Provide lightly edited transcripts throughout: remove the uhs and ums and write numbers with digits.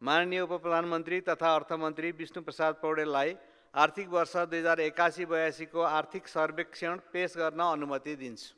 माननीय उपप्रधानमन्त्री तथा अर्थमन्त्री विष्णु प्रसाद पौडेललाई आर्थिक वर्ष 2081-82 को आर्थिक सर्वेक्षण पेश गर्न अनुमति दिन्छु।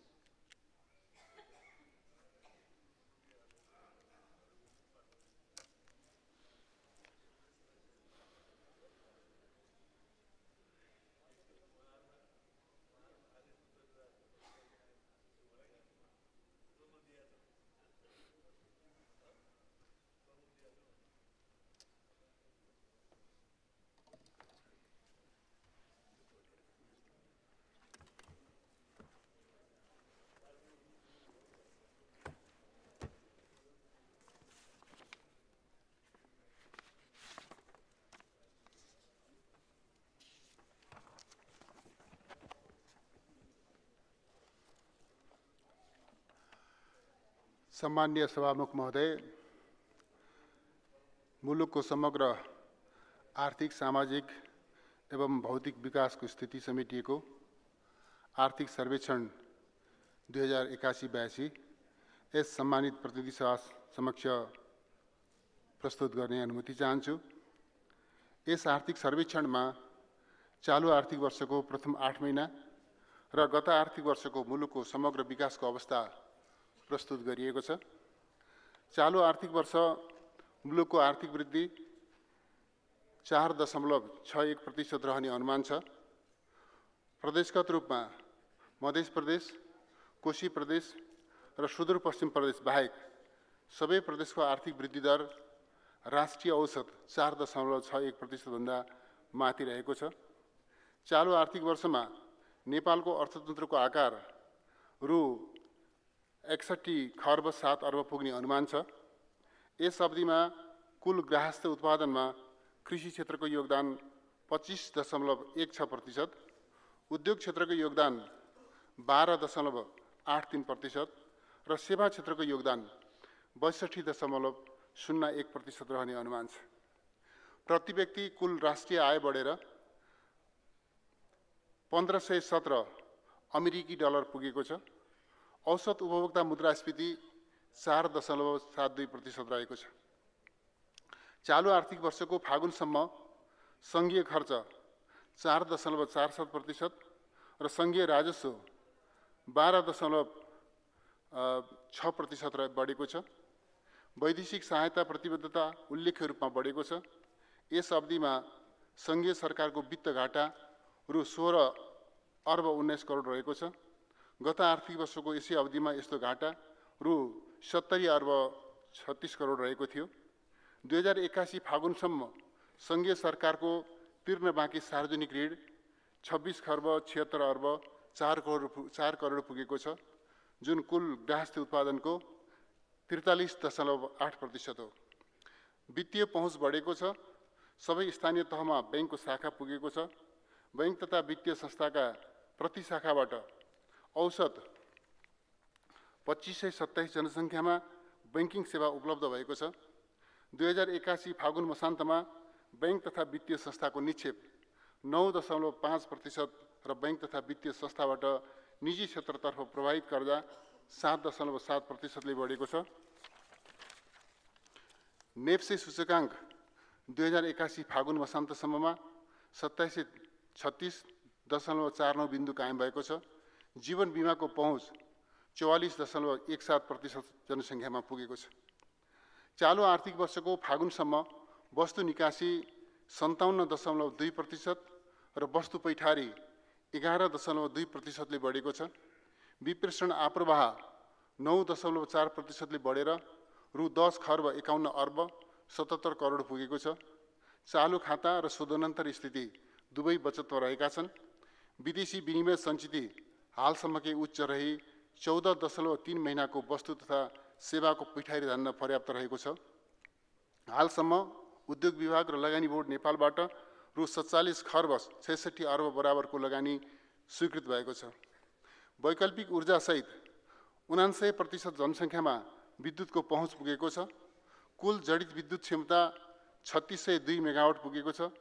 सम्माननीय सभामुख महोदय, मुलुकको समग्र आर्थिक, सामाजिक एवं भौतिक विकासको स्थिति समेटिएको आर्थिक सर्वेक्षण 2081-82 यस सम्मानित प्रतिनिधि सभा समक्ष प्रस्तुत गर्ने अनुमति चाहन्छु। यस आर्थिक सर्वेक्षणमा चालू आर्थिक वर्षको प्रथम 8 महिना र गत आर्थिक वर्षको मुलुकको समग्र विकासको अवस्था प्रस्तुत गरिएको छ। चालू आर्थिक वर्ष मुलुकको आर्थिक वृद्धि 4.61% रहने अनुमान छ। प्रदेशगत रूपमा मध्य प्रदेश, कोशी प्रदेश र सुदूरपश्चिम प्रदेश बाहेक सबै प्रदेशको आर्थिक वृद्धि दर राष्ट्रिय औसत 4.61% भन्दा माथि रहेको छ। चालू आर्थिक वर्षमा नेपालको अर्थतन्त्रको आकार रु 61 खर्ब 7 अर्ब पुग्ने अनुमान छ। यस अवधिमा कुल ग्राहस्थ उत्पादनमा कृषि क्षेत्रको योगदान 25.16%, उद्योग क्षेत्रको योगदान 12.83% र सेवा क्षेत्रको योगदान 62.01% रहने अनुमान छ। प्रति व्यक्ति कुल राष्ट्रिय आय बढेर 1517 अमेरिकी डलर पुगेको छ। औसत उपभोक्ता मुद्रास्फीति 4.72% रहेको छ। चालू आर्थिक वर्षको फागुनसम्म सङ्घीय खर्च 4.47% र सङ्घीय राजस्व 12.6% बढेको छ। वैदेशिक सहायता प्रतिबद्धता उल्लेख्य रूपमा बढेको छ। यस अवधिमा सङ्घीय सरकारको वित्त घाटा रु 16 अर्ब 19 करोड रहेको छ। गत आर्थिक वर्षको यसै अवधिमा यस्तो घाटा रु 70 अर्ब 36 करोड रहेको थियो। 2081 फागुनसम्म सङ्घीय सरकारको तिर्न बाँकी सार्वजनिक ऋण 26 खर्ब 76 अर्ब 4 करोड पुगेको छ, जुन कुल ग्राहस्थ उत्पादनको 43.8% हो। वित्तीय पहुँच बढेको छ। सबै स्थानीय तहमा बैंकको शाखा पुगेको छ। बैंक तथा वित्तीय संस्थाका प्रति शाखाबाट औसत 2527 जनसङ्ख्यामा बैंकिङ सेवा उपलब्ध भएको छ। 2081 फागुन मसान्तमा बैंक तथा वित्तीय संस्थाको निक्षेप 9.5% र बैंक तथा वित्तीय संस्थाबाट निजी क्षेत्रतर्फ प्रवाहित कर्जा 7.7%ले बढेको छ। नेप्से सूचकाङ्क 2081 फागुन मसान्तसम्ममा 2736.49 बिन्दु कायम भएको छ। जीवन बीमाको पहुँच 44.17% जनसङ्ख्यामा पुगेको छ। चालू आर्थिक वर्षको फागुनसम्म वस्तु निकासी 57.2% र वस्तु पैठारी 11.2%ले बढेको छ। विप्रेषण आप्रवाह 9.4%ले बढेर रु 10 खर्ब 51 अर्ब 77 करोड पुगेको छ। चालू खाता र शोधनान्तर स्थिति दुवै बचतमा रहेका छन्। विदेशी विनिमय सञ्चिति हालसम्मकै उच्च रही 14.3 महिनाको वस्तु तथा सेवाको पैठारी धान्न पर्याप्त रहेको छ। हालसम्म उद्योग विभाग र लगानी बोर्ड नेपालबाट रु 47 खर्ब 66 अर्ब बराबरको लगानी स्वीकृत भएको छ। वैकल्पिक ऊर्जासहित 99% जनसङ्ख्यामा विद्युतको पहुँच पुगेको छ। कुल जडित विद्युत क्षमता 3602 मेगावाट पुगेको छ।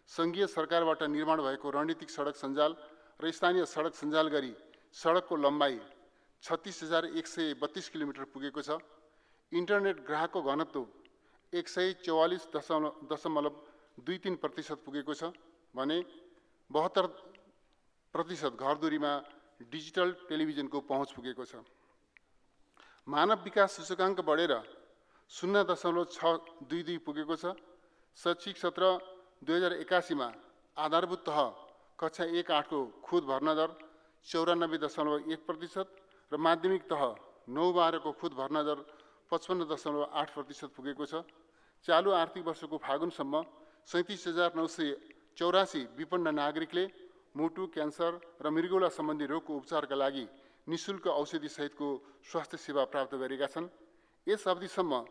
सङ्घीय सरकारबाट निर्माण भएको रणनीतिक सडक सञ्जाल र स्थानीय सडक सञ्जाल गरी सडकको लम्बाइ 36,132 किलोमिटर पुगेको छ। इन्टरनेट ग्राहकको घनत्व 144.23% पुगेको छ भने 72% घरधुरीमा डिजिटल टेलिभिजनको पहुँच पुगेको छ। मानव विकास सूचकाङ्क बढेर 0.622 पुगेको छ। शैक्षिक सत्र 2081 मा आधारभूत तह कक्षा 1-8 को खुद भर्ना दर 94.1% र माध्यमिक तह 9-12 को खुद भर्ना दर 55.8% पुगेको छ। चालु आर्थिक वर्षको फागुनसम्म 37,984 विपन्न नागरिकले मुटु, क्यान्सर र मृगौला सम्बन्धी रोगको उपचारका लागि निशुल्क औषधि सहितको स्वास्थ्य सेवा प्राप्त गरेका छन्। यस अवधिसम्म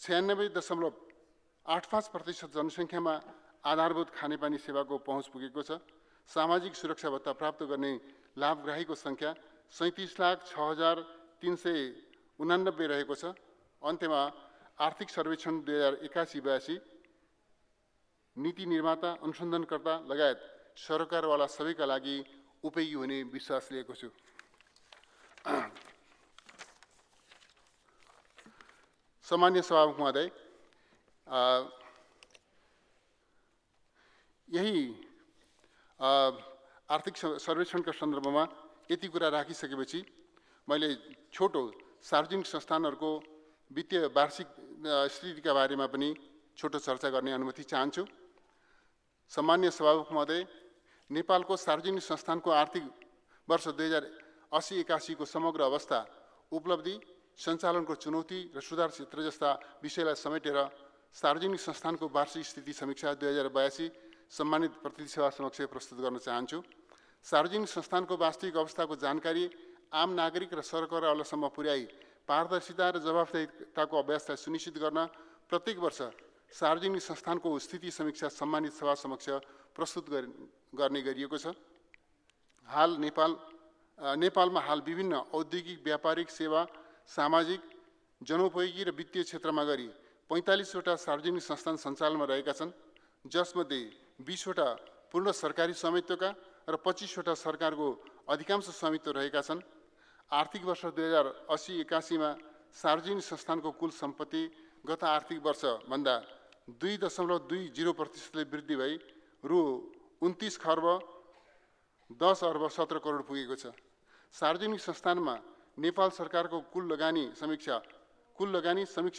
96.85% जनसङ्ख्यामा आधारभूत खानेपानी सेवाको पहुँच पुगेको छ। सामाजिक सुरक्षा भत्ता प्राप्त गर्ने लाभग्राहीको सङ्ख्या 37,06,389 रहेको छ। अन्त्यमा आर्थिक सर्वेक्षण 2081-82 नीति निर्माता, अनुसन्धानकर्ता लगायत सरकारवाला सबैका लागि उपयोगी हुने विश्वास लिएको छु। सामान्य सभामुख महोदय, यही आर्थिक सर्वेक्षणका सन्दर्भमा यति कुरा राखिसकेपछि मैले छोटो सार्वजनिक संस्थानहरूको वित्तीय वार्षिक स्थितिका बारेमा पनि छोटो चर्चा गर्ने अनुमति चाहन्छु। सामान्य सभामुख महोदय, नेपालको सार्वजनिक संस्थानको आर्थिक वर्ष 2080-81 को समग्र अवस्था, उपलब्धि, सञ्चालनको चुनौती र सुधार क्षेत्र जस्ता विषयलाई समेटेर सार्वजनिक संस्थानको वार्षिक स्थिति समीक्षा 2082 सम्मानित प्रतिनिधि सभा समक्ष प्रस्तुत गर्न चाहन्छु। सार्वजनिक संस्थानको वास्तविक अवस्थाको जानकारी आम नागरिक र सरकारवालासम्म पुर्याई पारदर्शिता र जवाफदेहिताको अभ्यासलाई सुनिश्चित गर्न प्रत्येक वर्ष सार्वजनिक संस्थानको स्थिति समीक्षा सम्मानित सभा समक्ष प्रस्तुत गर्ने गरिएको छ। नेपालमा हाल विभिन्न औद्योगिक, व्यापारिक, सेवा, सामाजिक, जनोपयोगी र वित्तीय क्षेत्रमा गरी 45 वटा सार्वजनिक संस्थान सञ्चालनमा रहेका छन्, जसमध्ये 20 वटा पूर्ण सरकारी स्वामित्वका र 25 वटा सरकारको अधिकांश स्वामित्व रहेका छन्। आर्थिक वर्ष 2080-81 मा सार्वजनिक संस्थानको कुल सम्पत्ति गत आर्थिक वर्षभन्दा 2.20% ले वृद्धि भई रु 29 खर्ब 10 अर्ब 17 करोड पुगेको छ। सार्वजनिक संस्थानमा नेपाल सरकारको कुल लगानी समीक्षा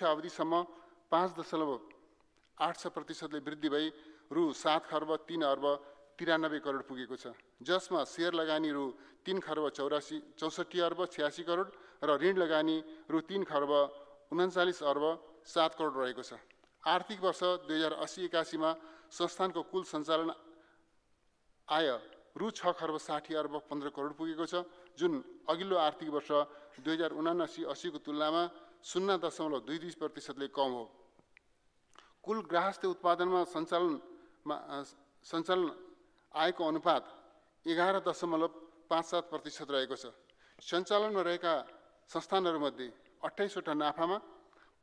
अवधिसम्म 5.86% ले वृद्धि भई रु 7 खर्ब 3 अर्ब 93 करोड पुगेको छ, जसमा शेयर लगानी रु 3 खर्ब 64 अर्ब 86 करोड र ऋण लगानी रु 3 खर्ब 39 अर्ब 7 करोड रहेको छ। आर्थिक वर्ष 2080-81 मा संस्थानको कुल सञ्चालन आय रु 6 खर्ब 60 अर्ब 15 करोड पुगेको छ, जुन अघिल्लो आर्थिक वर्ष 2079-80 को तुलनामा 0.22% ले कम हो। कुल ग्राहस्थ्य उत्पादनमा सञ्चालन आयको अनुपात 11.57% रहेको छ। सञ्चालनमा रहेका संस्थानहरूमध्ये 28 वटा नाफामा,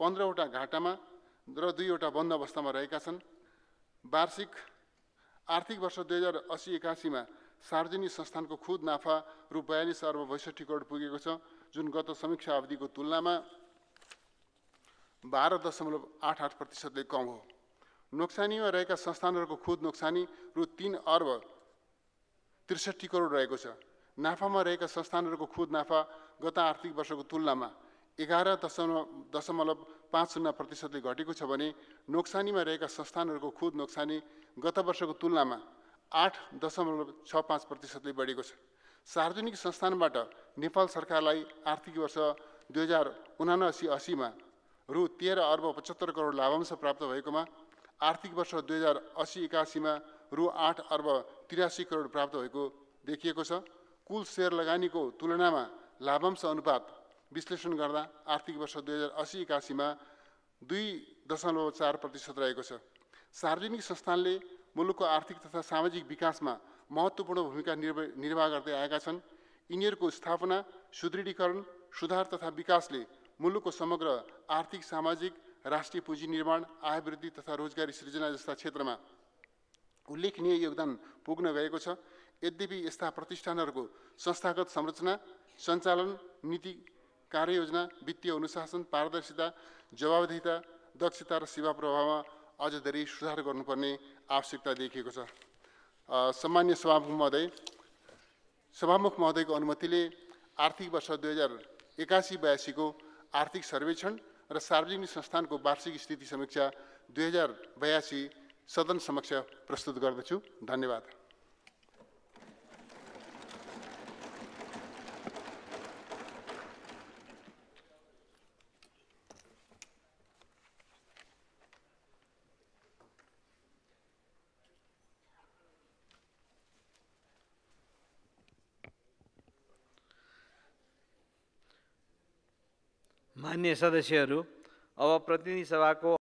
15 वटा घाटामा र 2 वटा बन्द अवस्थामा रहेका छन्। वार्षिक आर्थिक वर्ष 2080-81 मा सार्वजनिक संस्थानको खुद नाफा रु 42 अर्ब 62 करोड पुगेको छ, जुन गत समीक्षा अवधिको तुलनामा 12.88% ले कम हो। नोक्सानीमा रहेका संस्थानहरूको खुद नोक्सानी रु 3 अर्ब 63 करोड रहेको छ। नाफामा रहेका संस्थानहरूको खुद नाफा गत आर्थिक वर्षको तुलनामा 11.50% ले घटेको छ भने नोक्सानीमा रहेका संस्थानहरूको खुद नोक्सानी गत वर्षको तुलनामा 8.65% ले बढेको छ। सार्वजनिक संस्थानबाट नेपाल सरकारलाई आर्थिक वर्ष 2079-80 मा रु 13 अर्ब 75 करोड लाभांश प्राप्त भएकोमा आर्थिक वर्ष 2080-81 मा रु 8 अर्ब 83 करोड प्राप्त भएको देखिएको छ। कुल शेयर लगानीको तुलनामा लाभांश अनुपात विश्लेषण गर्दा आर्थिक वर्ष 2080-81 मा 2.4% रहेको छ। सार्वजनिक संस्थानले मुलुकको आर्थिक तथा सामाजिक विकासमा महत्त्वपूर्ण भूमिका निर्वाह गर्दै आएका छन्। यिनीहरूको स्थापना, सुदृढीकरण, सुधार तथा विकासले मुलुकको समग्र आर्थिक, सामाजिक, राष्ट्रिय पुँजी निर्माण, आय वृद्धि तथा रोजगारी सृजना जस्ता क्षेत्रमा उल्लेखनीय योगदान पुग्न गएको छ। यद्यपि यस्ता प्रतिष्ठानहरूको संस्थागत संरचना, सञ्चालन, नीति, कार्ययोजना, वित्तीय अनुशासन, पारदर्शिता, जवाबदेहिता दक्षता र सेवा प्रवाहमा अझ धेरै सुधार गर्नुपर्ने आवश्यकता देखिएको छ। सम्मान्य सभामुख महोदयको अनुमतिले आर्थिक वर्ष 2081-82 को आर्थिक सर्वेक्षण र सार्वजनिक संस्थानको वार्षिक स्थिति समीक्षा 2082 सदन समक्ष प्रस्तुत गर्दछु। धन्यवाद। मान्य सदस्यहरू, अब प्रतिनिधि सभाको